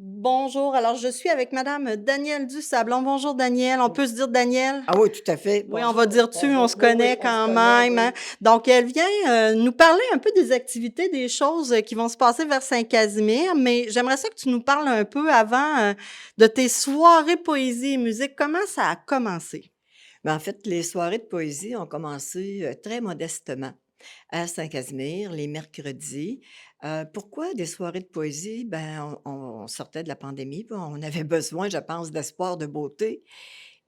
Bonjour, alors je suis avec madame Danielle Dusablon. Bonjour Danielle, on peut se dire Danielle? Ah oui, tout à fait. Oui, on va Bonjour, dire tu, on bonjour. se Oui, oui, connaît on se quand connaît, même, hein. oui. Donc elle vient, nous parler un peu des activités, des choses, qui vont se passer vers Saint-Casimir, mais j'aimerais ça que tu nous parles un peu avant, de tes soirées poésie et musique. Comment ça a commencé? Mais en fait, les soirées de poésie ont commencé, très modestement à Saint-Casimir, les mercredis. Pourquoi des soirées de poésie? Ben, on sortait de la pandémie, puis on avait besoin, je pense, d'espoir, de beauté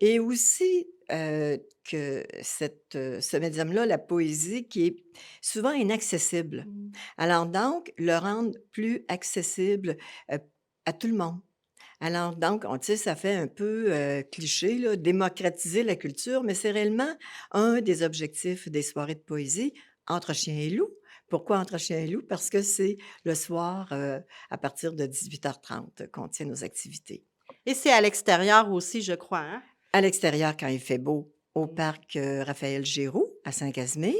et aussi, que ce médium-là, la poésie, qui est souvent inaccessible. Mmh. Alors donc, le rendre plus accessible, heu, à tout le monde. Alors donc, on tu sais, ça fait un peu, cliché là, démocratiser la culture, mais c'est réellement un des objectifs des soirées de poésie entre chien et loup. Pourquoi entre chien et loup? Parce que c'est le soir, à partir de 18h30 qu'on tient nos activités. Et c'est à l'extérieur aussi, je crois, hein? À l'extérieur, quand il fait beau, au Mmh. parc, Raphaël-Giroux, à Saint-Casimir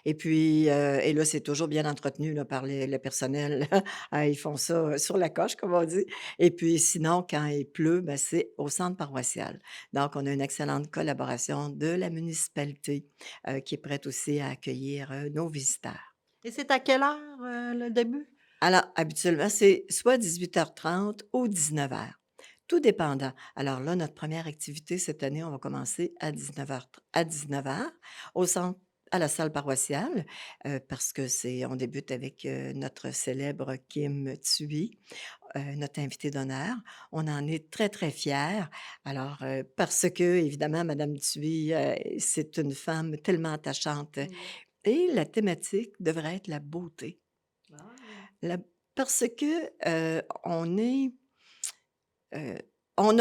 et puis, et là, c'est toujours bien entretenu là, par le personnel. Ah, ils font ça, sur la coche, comme on dit et puis sinon, quand il pleut, ben, c'est au centre paroissial. Donc on a une excellente collaboration de la municipalité, qui est prête aussi à accueillir, nos visiteurs. Et c'est à quelle heure, le début? Alors, habituellement, c'est soit 18h30 ou 19h, tout dépendant. Alors là, notre première activité cette année, on va commencer à 19h au centre à la salle paroissiale, parce que c'est on débute avec, notre célèbre Kim Thuy, notre invité d'honneur. On en est très, très fiers. Alors, parce que évidemment, madame Thuy, c'est une femme tellement attachante Mmh. et la thématique devrait être la beauté. Ah! La parce que, on est, heu, on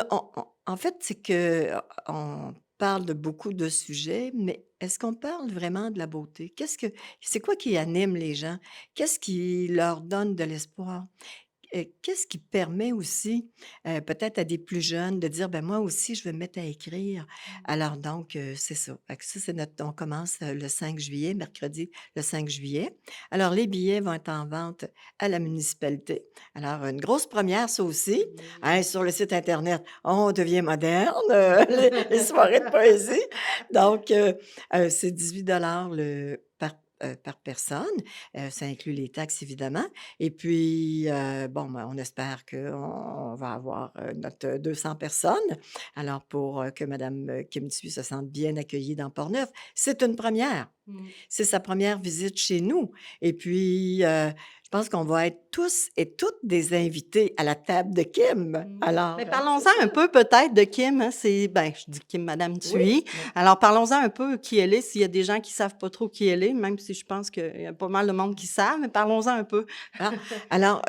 en fait, c'est que, on parle de beaucoup de sujets, mais est-ce qu'on parle vraiment de la beauté? C'est quoi qui anime les gens? Qu'est-ce qui leur donne de l'espoir? Qu'est-ce qui permet aussi, peut-être à des plus jeunes de dire: «Ben, moi aussi, je vais me mettre à écrire». Mmh. Alors donc, c'est ça. Fait que ça, c'est notre on commence, le 5 juillet, mercredi le 5 juillet. Alors les billets vont être en vente à la municipalité. Alors une grosse première, ça aussi, Mmh. hein, sur le site internet. On devient moderne, les soirées de poésie. Donc, c'est 18 par personne. Ça inclut les taxes évidemment et puis, bon, ben, on espère qu'on va avoir, notre 200 personnes. Alors pour, que madame, Kim Thuy se sente bien accueillie dans Portneuf, c'est une première. Mmh. C'est sa première visite chez nous et puis, je pense qu'on va être tous et toutes des invités à la table de Kim. Mmh. Alors, Mais c'est parlons-en ça. un peu peut-être de Kim, hein, c'est ben, je dis Kim, madame Oui, Thuy. oui. Alors parlons-en un peu qui elle est, s'il y a des gens qui savent pas trop qui elle est, même si je pense qu'il y a pas mal de monde qui savent, mais parlons-en un peu. Ah, alors,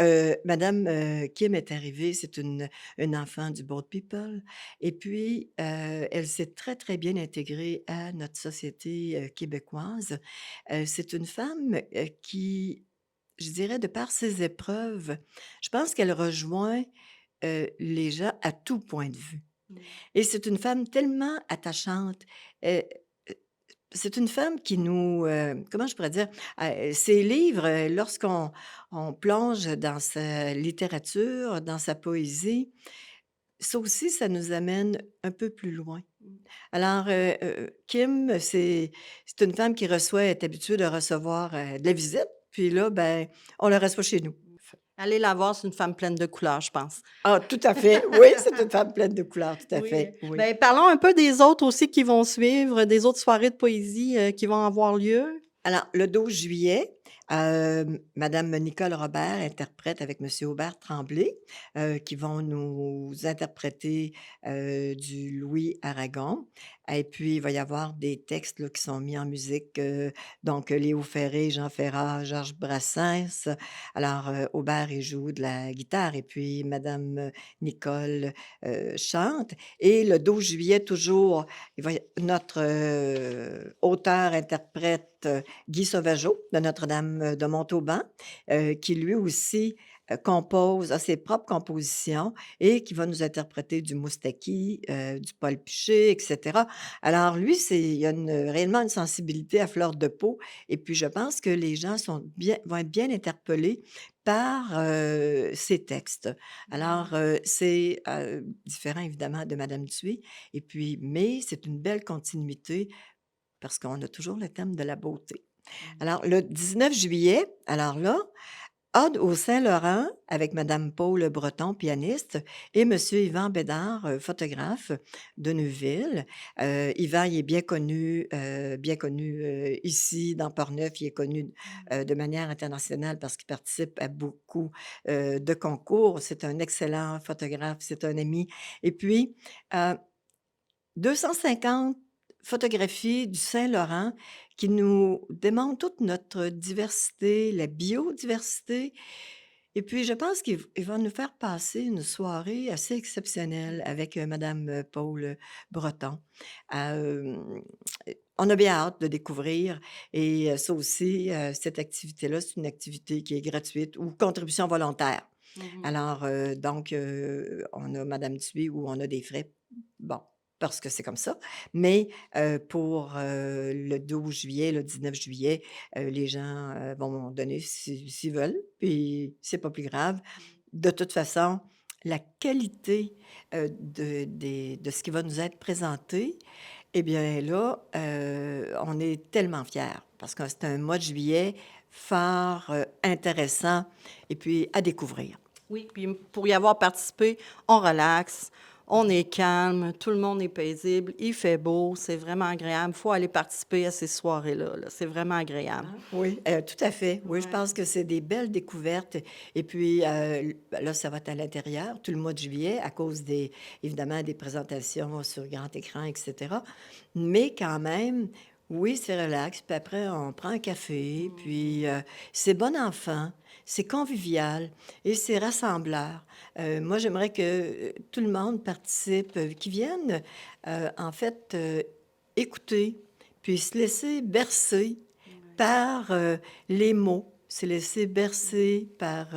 madame, Kim est arrivée, c'est une enfant du Boat People et puis, elle s'est très, très bien intégrée à notre société, québécoise. C'est une femme, qui, je dirais, de par ses épreuves, je pense qu'elle rejoint, les gens à tout point de vue Mmh. et c'est une femme tellement attachante, heu c'est une femme qui nous, comment je pourrais dire? Ses livres, lorsqu'on on plonge dans sa littérature, dans sa poésie, ça aussi, ça nous amène un peu plus loin. Mmh. Alors, Kim, c'est une femme qui reçoit est habituée de recevoir, de la visite, puis là, ben, on la reçoit chez nous. Mmh. Allez la voir, c'est une femme pleine de couleurs, je pense. Ah, tout à fait, oui, c'est une femme pleine de couleurs, tout à Oui, fait, oui. ben, parlons un peu des autres aussi qui vont suivre, des autres soirées de poésie, qui vont avoir lieu. Alors, le 12 juillet, madame Nicole Robert interprète avec monsieur Aubert Tremblay, qui vont nous interpréter, du Louis Aragon et puis il va y avoir des textes, là, qui sont mis en musique, donc Léo Ferré, Jean Ferrat, Georges Brassens. Alors, Aubert, il joue de la guitare et puis madame, Nicole, chante et le 12 juillet toujours, il va y notre, auteur-interprète Guy Sauvageau de Notre-Dame, de Montauban, qui lui aussi, compose a ses propres compositions et qui va nous interpréter du Moustaki, du Paul Piché et cetera. Alors lui, il y a réellement une sensibilité à fleur de peau et puis je pense que les gens vont être bien interpellés par ses textes. Alors, c'est différent évidemment de Madame Thuy, et puis, mais c'est une belle continuité parce qu'on a toujours le thème de la beauté. Alors, le 19 juillet, alors là, Ode au Saint-Laurent avec Madame Paul Breton, pianiste, et Monsieur Yvan Bédard, photographe de Neuville. Yvan, il est bien connu ici dans Portneuf. Il est connu de manière internationale parce qu'il participe à beaucoup de concours. C'est un excellent photographe, c'est un ami. Et puis, euh, 250 photographies du Saint-Laurent qui nous démontrent toute notre diversité, la biodiversité. Et puis, je pense qu'il va nous faire passer une soirée assez exceptionnelle avec Madame Paul Breton. Euh, on a bien hâte de découvrir. Et ça aussi, cette activité-là, c'est une activité qui est gratuite ou contribution volontaire. Alors, donc, on a Madame Thuy où on a des frais. Bon, parce que c'est comme ça. Mais pour le 12 juillet, le 19 juillet, les gens vont donner s'ils veulent, puis c'est pas plus grave. De toute façon, la qualité de ce qui va nous être présenté, eh bien là, on est tellement fiers parce que c'est un mois de juillet fort intéressant et puis à découvrir. Oui, puis pour y avoir participé, on relaxe, on est calme, tout le monde est paisible, il fait beau, c'est vraiment agréable. Il faut aller participer à ces soirées-là, là. C'est vraiment agréable. Oui, tout à fait. Oui, je Ouais. pense que c'est des belles découvertes. Et puis, là, ça va être à l'intérieur tout le mois de juillet à cause évidemment, des présentations sur grand écran, etc. Mais quand même, oui, c'est relax. Puis après, on prend un café. Puis, c'est bon enfant, c'est convivial et c'est rassembleur. Moi, j'aimerais que tout le monde participe, qui vienne, en fait, écouter, puis se laisser bercer par les mots, se laisser bercer par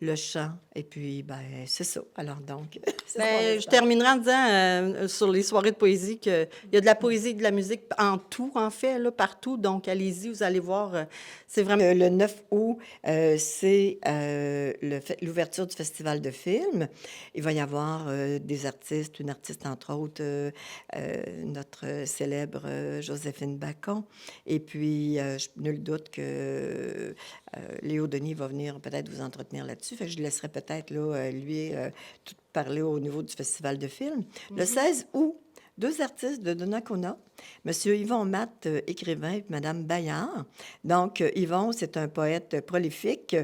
le chant. Et puis, ben, c'est ça. Alors donc, c'est ce qu'on Ben, je espère. terminerai en disant sur les soirées de poésie qu'il y a de la poésie et de la musique en tout, en fait, là, partout. Donc, allez-y, vous allez voir, c'est vraiment... Le 9 août, c'est l'ouverture du Festival de films. Il va y avoir des artistes, une artiste entre autres, notre célèbre Joséphine Bacon. Et puis, nul doute que Léo Denis va venir peut-être vous entretenir là-dessus. Fait que je laisserai peut-être là, lui tout parler au niveau du Festival de films. Le 16 août, deux artistes de Donnacona, M. Yvon Matt, écrivain, et Mme Bayard. Donc, Yvon, c'est un poète prolifique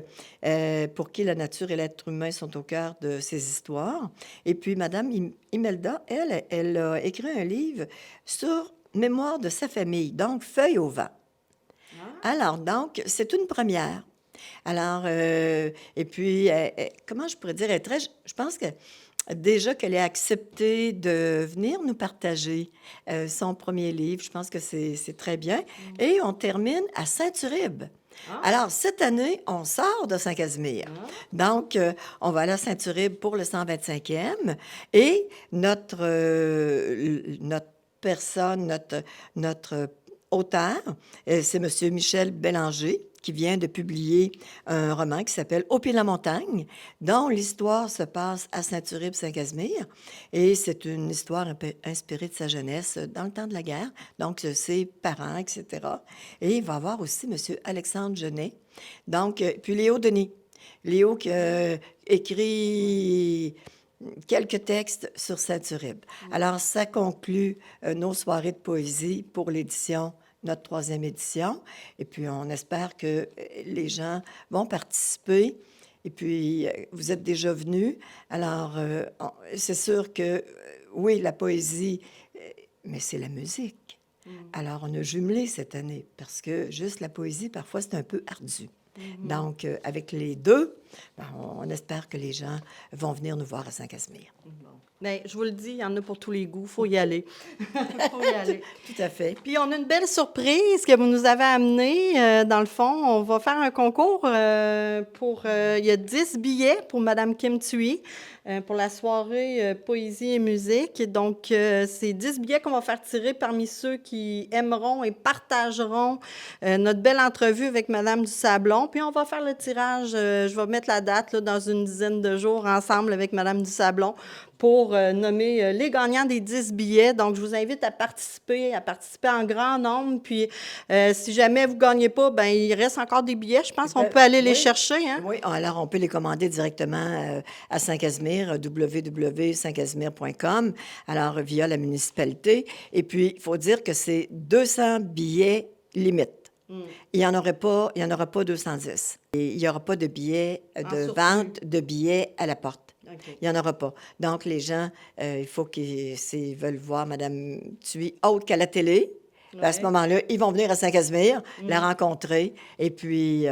pour qui la nature et l'être humain sont au cœur de ses histoires. Et puis, Mme Imelda, elle a écrit un livre sur mémoire de sa famille, donc Feuille au vent. Alors, donc, c'est une première. Alors, et puis, comment je pourrais dire, elle est très, je pense que déjà qu'elle a accepté de venir nous partager son premier livre, je pense que c'est très bien. Et on termine à Saint-Uribe. Alors, cette année, on sort de Saint-Casimir. Donc, on va aller à Saint-Uribe pour le 125e. Et notre personne, notre auteur, c'est M. Michel Bélanger, qui vient de publier un roman qui s'appelle Au pied de la montagne, dont l'histoire se passe à Saint-Uribe-Saint-Casimir. Et c'est une histoire un peu inspirée de sa jeunesse dans le temps de la guerre, donc ses parents, etc. Et il va y avoir aussi M. Alexandre Genet. Donc, puis Léo Denis. Léo qui a écrit quelques textes sur Saint-Uribe. Alors, ça conclut nos soirées de poésie pour l'édition, notre troisième édition. Et puis, on espère que les gens vont participer. Et puis, vous êtes déjà venus. Alors, c'est sûr que, oui, la poésie, mais c'est la musique. Alors, on a jumelé cette année parce que juste la poésie, parfois, c'est un peu ardu. Donc, avec les deux, ben, on espère que les gens vont venir nous voir à Saint-Casimir. Bien, je vous le dis, il y en a pour tous les goûts. Il faut y aller. Faut y aller. Tout à fait. Puis, on a une belle surprise que vous nous avez amenée. Dans le fond, on va faire un concours pour... il y a 10 billets pour Mme Kim Thuy pour la soirée Poésie et musique. Donc, c'est 10 billets qu'on va faire tirer parmi ceux qui aimeront et partageront notre belle entrevue avec Mme du Sablon. Puis, on va faire le tirage. Je vais mettre mettre la date là, dans une dizaine de jours ensemble avec Madame Dusablon pour nommer les gagnants des 10 billets. Donc, je vous invite à participer en grand nombre. Puis, si jamais vous ne gagnez pas, ben il reste encore des billets, je pense. On peut aller les Oui, chercher, hein? oui. Alors on peut les commander directement à Saint-Casimir, www.saintcasimir.com, alors via la municipalité. Et puis, il faut dire que c'est 200 billets limite. Il n'y en aura pas 210. Et il n'y aura pas de billets En de surplus. vente de billets à la porte. OK. Il n'y en aura pas. Donc, les gens, il faut qu'ils, s'ils veulent voir Mme Thuy autre qu'à la télé, ben, à ce Ouais. moment-là, ils vont venir à Saint-Casimir, la rencontrer, et puis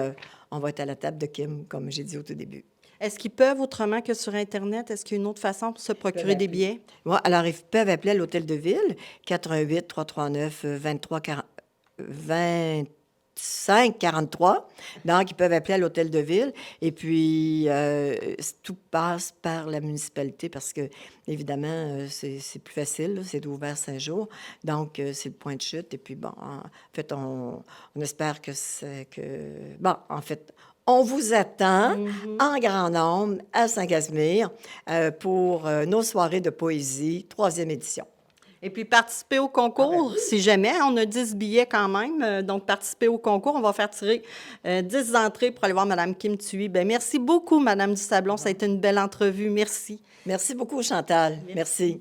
on va être à la table de Kim, comme j'ai dit au tout début. Est-ce qu'ils peuvent autrement que sur Internet? Est-ce qu'il y a une autre façon pour se procurer des billets? Ouais, alors, ils peuvent appeler à l'Hôtel de Ville, 88-339 25-43. Donc, ils peuvent appeler à l'Hôtel de Ville. Et puis, tout passe par la municipalité parce que, évidemment, c'est plus facile, là, c'est ouvert 5 jours. Donc, c'est le point de chute. Et puis, bon, en fait, on espère que c'est que... Bon, en fait, on vous attend en grand nombre à Saint-Casimir pour nos soirées de poésie, 3e édition. Et puis, participer au concours, si jamais. On a 10 billets quand même. Donc, participer au concours. On va faire tirer 10 entrées pour aller voir Mme Kim Thuy. Ben, merci beaucoup, Mme Dusablon. Ça a été une belle entrevue. Merci. Merci beaucoup, Chantal. Merci.